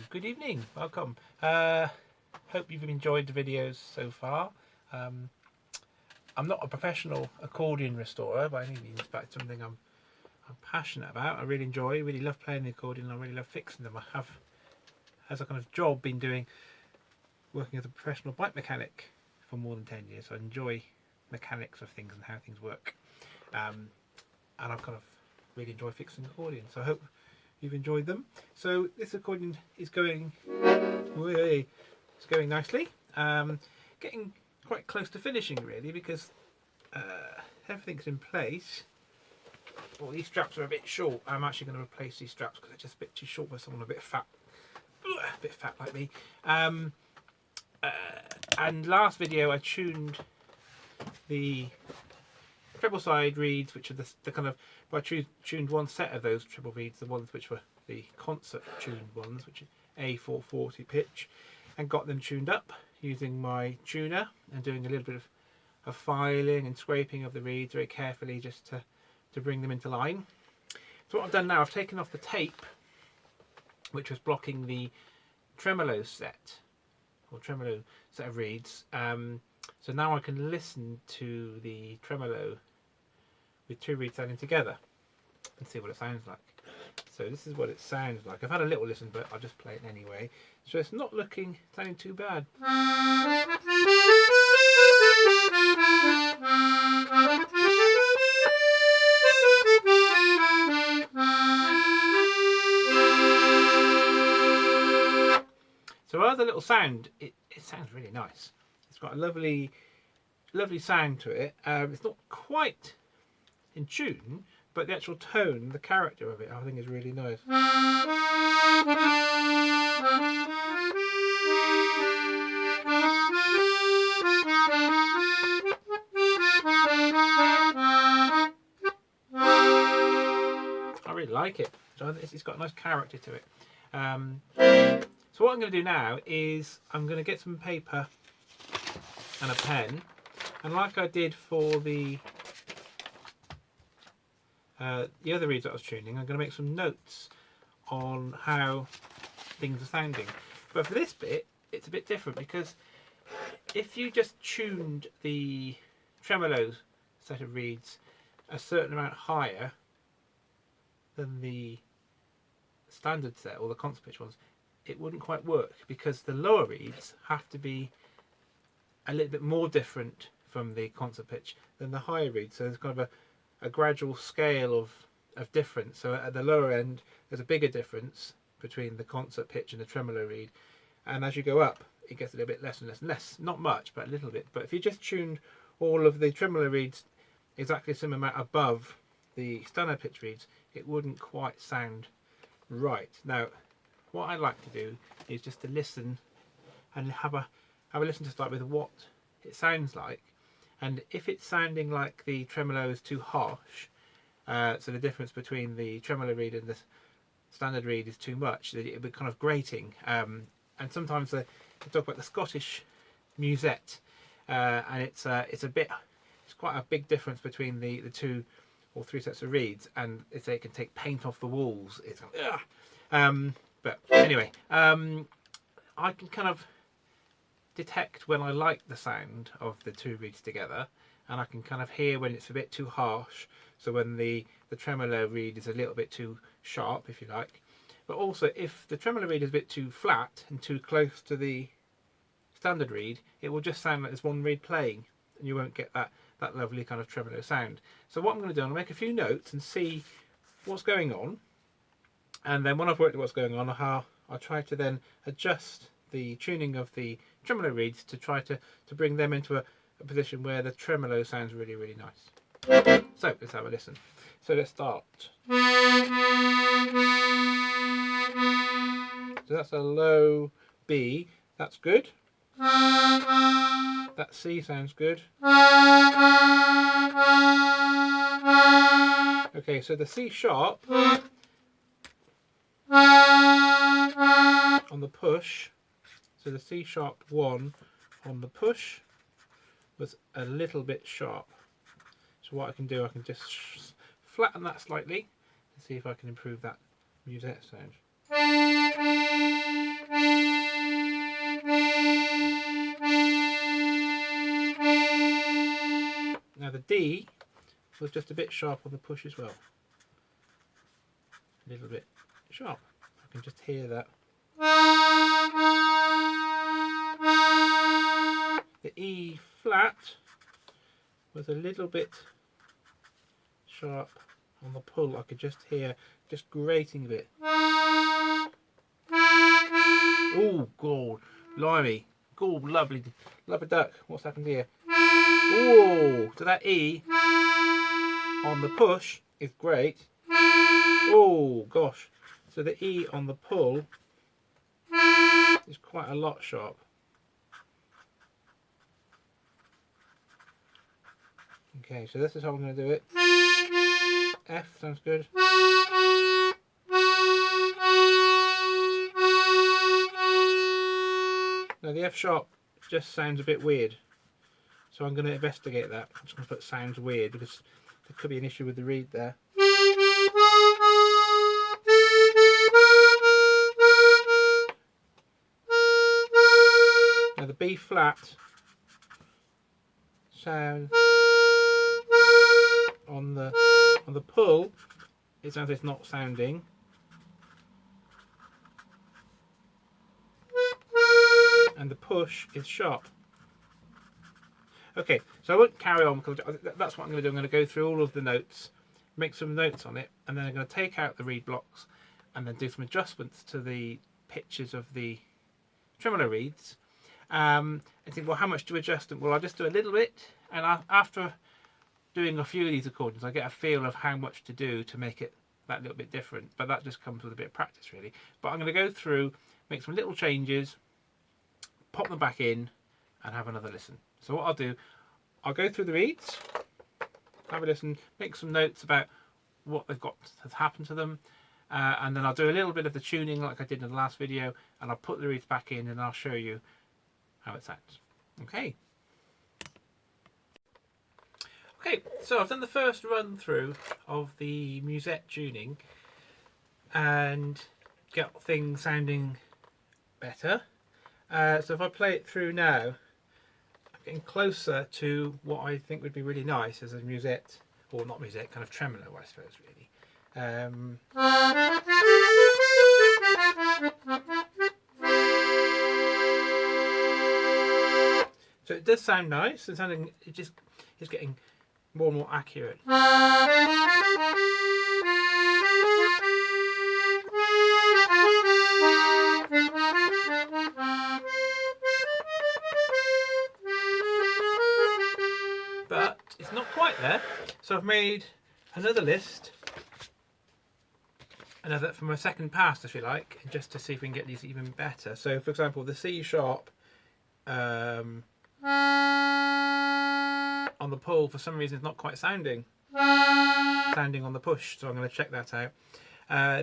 good evening, welcome. Hope you've enjoyed the videos so far. I'm not a professional accordion restorer by any means, but it's something I'm passionate about. I really really love playing the accordion. I really love fixing them. I have, as a kind of job, been working as a professional bike mechanic for more than 10 years. So I enjoy mechanics of things and how things work, and I've kind of really enjoyed fixing accordions. So I hope you've enjoyed them. So this accordion is going nicely, getting quite close to finishing really, because everything's in place. Well, these straps are a bit short. I'm actually going to replace these straps because they're just a bit too short for someone a bit fat like me. And last video I tuned the treble side reeds, which are the kind of, I tuned one set of those treble reeds, the ones which were the concert tuned ones, which are A440 pitch, and got them tuned up using my tuner and doing a little bit of filing and scraping of the reeds very carefully, just to bring them into line. So what I've done now, I've taken off the tape which was blocking the tremolo set of reeds, so now I can listen to the tremolo with two reeds sounding together and see what it sounds like. So this is what it sounds like. I've had a little listen, but I'll just play it anyway. So it's not sounding too bad. So as a little sound, it sounds really nice. It's got a lovely sound to it. It's not quite in tune, but the actual tone, the character of it, I think is really nice. I really like it. So it's got a nice character to it. So what I'm going to do now is I'm going to get some paper and a pen, and like I did for the other reeds that I was tuning, I'm going to make some notes on how things are sounding. But for this bit, it's a bit different, because if you just tuned the tremolo set of reeds a certain amount higher than the standard set or the concert pitch ones, it wouldn't quite work, because the lower reeds have to be a little bit more different from the concert pitch than the higher reeds. So there's kind of a gradual scale of difference. So at the lower end there's a bigger difference between the concert pitch and the tremolo reed, and as you go up it gets a little bit less and less and less. Not much, but a little bit. But if you just tuned all of the tremolo reeds exactly the same amount above the standard pitch reeds, it wouldn't quite sound right. Now what I like to do is just to listen and have a listen to start with what it sounds like, and if it's sounding like the tremolo is too harsh, so the difference between the tremolo reed and the standard reed is too much, it'll be kind of grating. And sometimes they talk about the Scottish musette, and it's quite a big difference between the two or three sets of reeds, and it can take paint off the walls. It's but anyway, I can kind of detect when I like the sound of the two reeds together, and I can kind of hear when it's a bit too harsh, so when the tremolo reed is a little bit too sharp, if you like. But also if the tremolo reed is a bit too flat and too close to the standard reed, it will just sound like there's one reed playing, and you won't get that lovely kind of tremolo sound. So what I'm going to do, I'm going to make a few notes and see what's going on, and then when I've worked out what's going on, I'll try to then adjust the tuning of the tremolo reeds to try to bring them into a position where the tremolo sounds really nice. So let's have a listen. So let's start. So that's a low B, that's good. That C sounds good. Okay, so the C sharp on the push, so the C sharp 1 on the push was a little bit sharp. So what I can do, I can just flatten that slightly and see if I can improve that musette sound. feels just a bit sharp on the push as well. A little bit sharp. I can just hear that. The E flat was a little bit sharp on the pull. I could just hear, just grating a bit. Oh, God, blimey. God, lovely, lovely duck. What's happened here? Oh, so that E on the push is great. Oh, gosh. So the E on the pull is quite a lot sharp. Okay, so this is how I'm going to do it. F sounds good. Now the F sharp just sounds a bit weird, so I'm going to investigate that. I'm just going to put sounds weird because there could be an issue with the reed there. Now the B flat sound on the pull, it sounds like it's not sounding. And the push is sharp. Okay, so I won't carry on because that's what I'm going to do. I'm going to go through all of the notes, make some notes on it, and then I'm going to take out the reed blocks and then do some adjustments to the pitches of the tremolo reeds. And think, well, how much to adjust them? Well, I'll just do a little bit, and after doing a few of these accordions, I get a feel of how much to do to make it that little bit different. But that just comes with a bit of practice, really. But I'm going to go through, make some little changes, pop them back in, and have another listen. So what I'll do, I'll go through the reeds, have a listen, make some notes about what they've got has happened to them, and then I'll do a little bit of the tuning like I did in the last video, and I'll put the reeds back in and I'll show you how it sounds. Okay. Okay, so I've done the first run through of the musette tuning and get things sounding better. So if I play it through now, I'm getting closer to what I think would be really nice as a musette, or not musette, kind of tremolo, I suppose, really. So it does sound nice, and sounding, it just is getting more and more accurate. But it's not quite there, so I've made another list, another from a second pass, if you like, just to see if we can get these even better. So, for example, the C sharp on the pull, for some reason, is not quite sounding on the push, so I'm going to check that out.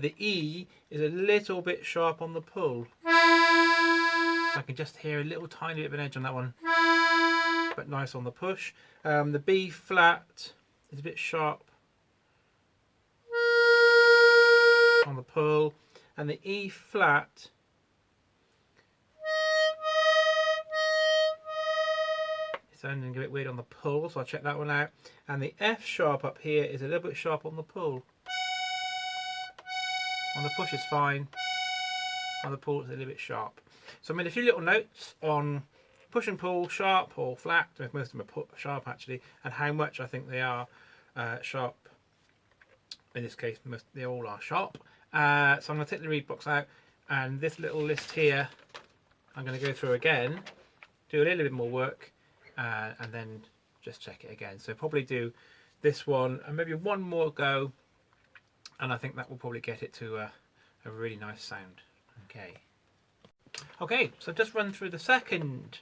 The E is a little bit sharp on the pull. I can just hear a little tiny bit of an edge on that one, but nice on the push. The B flat is a bit sharp on the pull, and the E flat is sounding a bit weird on the pull, so I'll check that one out. And the F sharp up here is a little bit sharp on the pull. On the push is fine, on the pull it's a little bit sharp. So I made a few little notes on push and pull, sharp or flat, most of them are sharp actually, and how much I think they are sharp. In this case, they all are sharp. So I'm going to take the reed blocks out, and this little list here I'm going to go through again, do a little bit more work, and then just check it again. So probably do this one and maybe one more go, and I think that will probably get it to a really nice sound. Okay, so I've just run through the second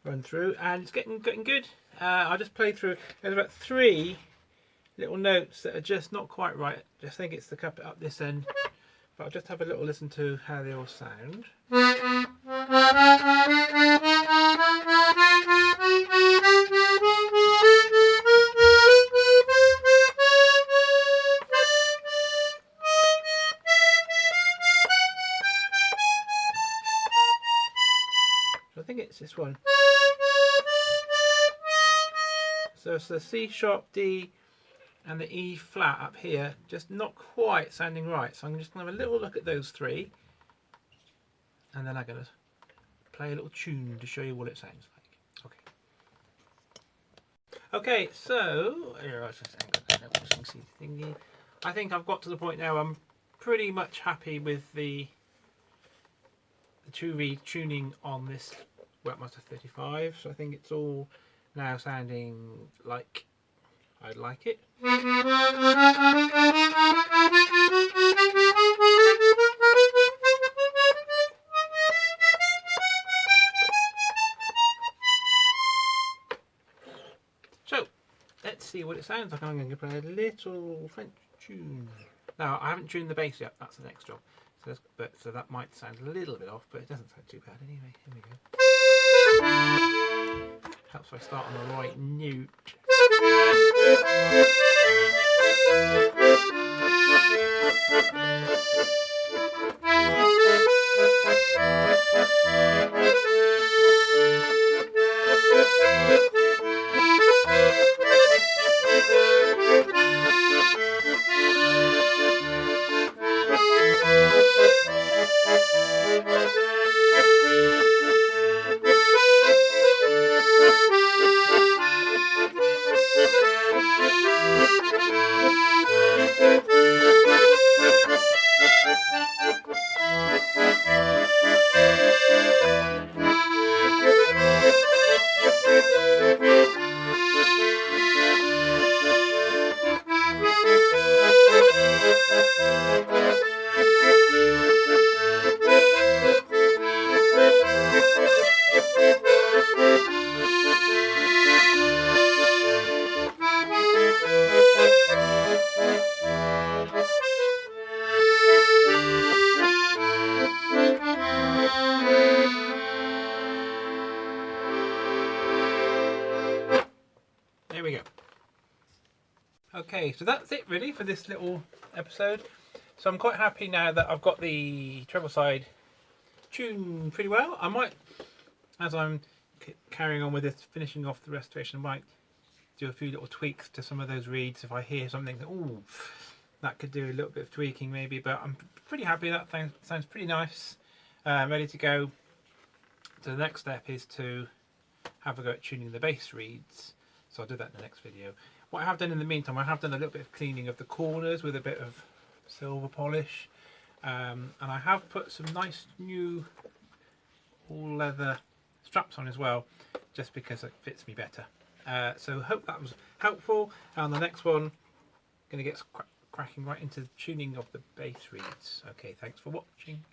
run through, and it's getting good. I just played through, there's about 3 little notes that are just not quite right. I think it's the cup up this end, but I'll just have a little listen to how they all sound. So I think it's this one. So it's the C sharp, D, and the E flat up here just not quite sounding right. So I'm just going to have a little look at those three, and then I'm going to play a little tune to show you what it sounds like. Okay, so I think I've got to the point now I'm pretty much happy with the two reed tuning on this Webmaster 35, so I think it's all now sounding like I'd like it. So let's see what it sounds like. I'm going to play a little French tune. Now I haven't tuned the bass yet, that's the next job. So that might sound a little bit off, but it doesn't sound too bad anyway. Here we go. Helps if I start on the right note. There we go. Okay, so that's it really for this little episode. So I'm quite happy now that I've got the treble side tuned pretty well. I might, as I'm carrying on with this, finishing off the restoration, I might do a few little tweaks to some of those reeds if I hear something that, ooh, that could do a little bit of tweaking maybe, but I'm pretty happy. That thing sounds pretty nice. Ready to go. So the next step is to have a go at tuning the bass reeds. So I'll do that in the next video. What I have done in the meantime, I have done a little bit of cleaning of the corners with a bit of silver polish. And I have put some nice new all leather straps on as well, just because it fits me better. So hope that was helpful. And the next one, going to get cracking right into the tuning of the bass reeds. Okay, thanks for watching.